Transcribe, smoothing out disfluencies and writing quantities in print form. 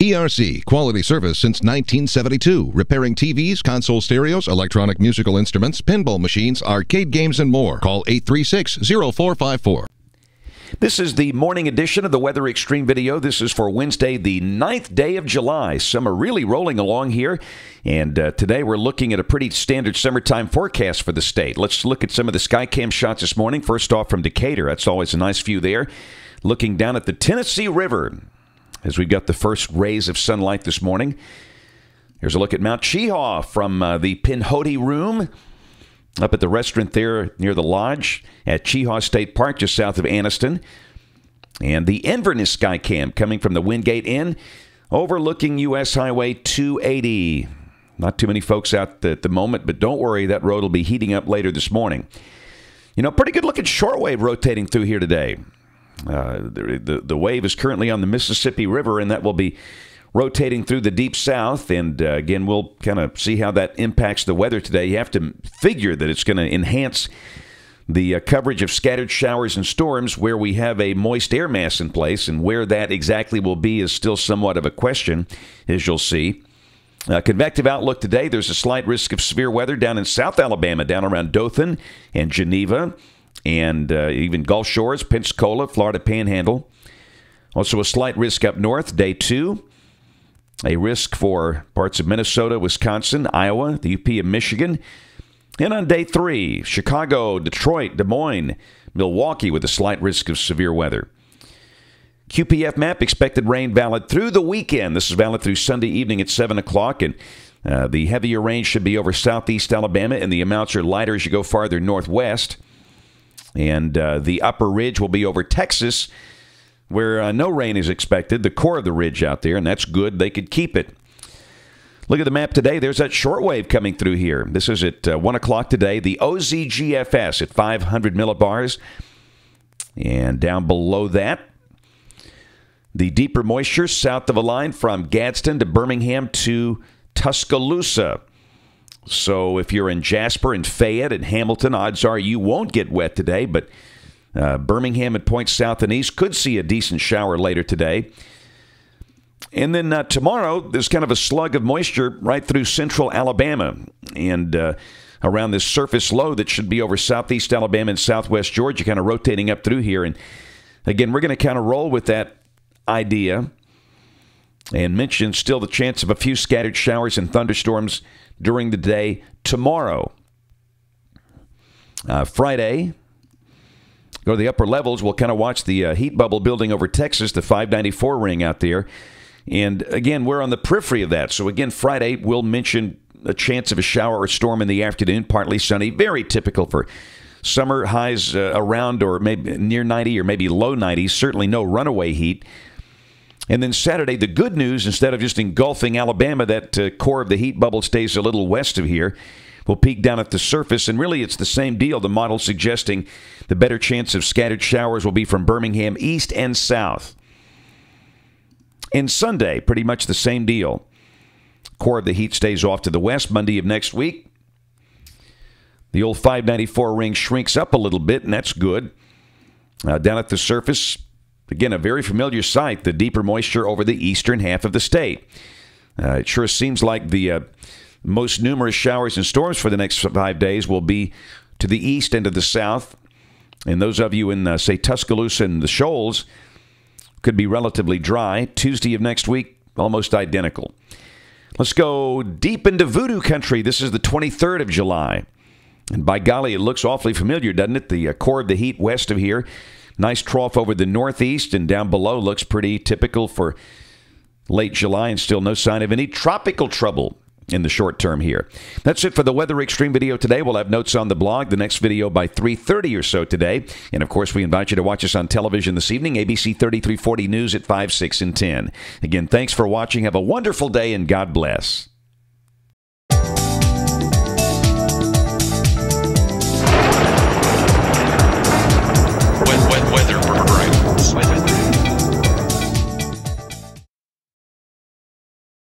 ERC, quality service since 1972, repairing TVs, console stereos, electronic musical instruments, pinball machines, arcade games, and more. Call 836-0454. This is the morning edition of the Weather Xtreme video. This is for Wednesday, the 9th day of July. Summer really rolling along here, and today we're looking at a pretty standard summertime forecast for the state. Let's look at some of the Skycam shots this morning. First off from Decatur. That's always a nice view there. Looking down at the Tennessee River as we've got the first rays of sunlight this morning. Here's a look at Mount Cheaha from the Pinhoti Room up at the restaurant there near the lodge at Cheaha State Park, just south of Anniston. And the Inverness Skycam coming from the Wingate Inn overlooking U.S. Highway 280. Not too many folks out at the moment, but don't worry, that road will be heating up later this morning. You know, pretty good looking shortwave rotating through here today. The wave is currently on the Mississippi River, and that will be rotating through the deep south. And again, we'll kind of see how that impacts the weather today. You have to figure that it's going to enhance the coverage of scattered showers and storms where we have a moist air mass in place, and where that exactly will be is still somewhat of a question, as you'll see. Convective outlook today. There's a slight risk of severe weather down in South Alabama, down around Dothan and Geneva, and even Gulf Shores, Pensacola, Florida Panhandle. Also a slight risk up north, day 2. A risk for parts of Minnesota, Wisconsin, Iowa, the UP of Michigan. And on day 3, Chicago, Detroit, Des Moines, Milwaukee with a slight risk of severe weather. QPF map, expected rain valid through the weekend. This is valid through Sunday evening at 7 o'clock. And the heavier rain should be over southeast Alabama, and the amounts are lighter as you go farther northwest. And the upper ridge will be over Texas, where no rain is expected, the core of the ridge out there, and that's good. They could keep it. Look at the map today. There's that shortwave coming through here. This is at 1 o'clock today. The OZGFS at 500 millibars. And down below that, the deeper moisture south of a line from Gadsden to Birmingham to Tuscaloosa. So if you're in Jasper and Fayette and Hamilton, odds are you won't get wet today, but Birmingham and points south and east could see a decent shower later today. And then tomorrow, there's kind of a slug of moisture right through central Alabama and around this surface low that should be over southeast Alabama and southwest Georgia, kind of rotating up through here. And again, we're going to kind of roll with that idea and mention still the chance of a few scattered showers and thunderstorms during the day tomorrow. Friday, go to the upper levels. We'll kind of watch the heat bubble building over Texas, the 594 ring out there. And again, we're on the periphery of that. So again, Friday, we'll mention a chance of a shower or storm in the afternoon, partly sunny. Very typical for summer, highs around or maybe near 90 or maybe low 90s. Certainly no runaway heat. And then Saturday, the good news, instead of just engulfing Alabama, that core of the heat bubble stays a little west of here. We'll peak down at the surface, and really it's the same deal. The model suggesting the better chance of scattered showers will be from Birmingham east and south. And Sunday, pretty much the same deal. Core of the heat stays off to the west. Monday of next week, the old 594 ring shrinks up a little bit, and that's good. Down at the surface, again, a very familiar sight, the deeper moisture over the eastern half of the state. It sure seems like the most numerous showers and storms for the next 5 days will be to the east and to the south. And those of you in, say, Tuscaloosa and the Shoals could be relatively dry. Tuesday of next week, almost identical. Let's go deep into voodoo country. This is the 23rd of July. And by golly, it looks awfully familiar, doesn't it? The core of the heat west of here. Nice trough over the northeast, and down below looks pretty typical for late July, and still no sign of any tropical trouble in the short term here. That's it for the Weather Xtreme video today. We'll have notes on the blog. The next video by 3:30 or so today. And, of course, we invite you to watch us on television this evening, ABC 3340 News at 5, 6, and 10. Again, thanks for watching. Have a wonderful day, and God bless.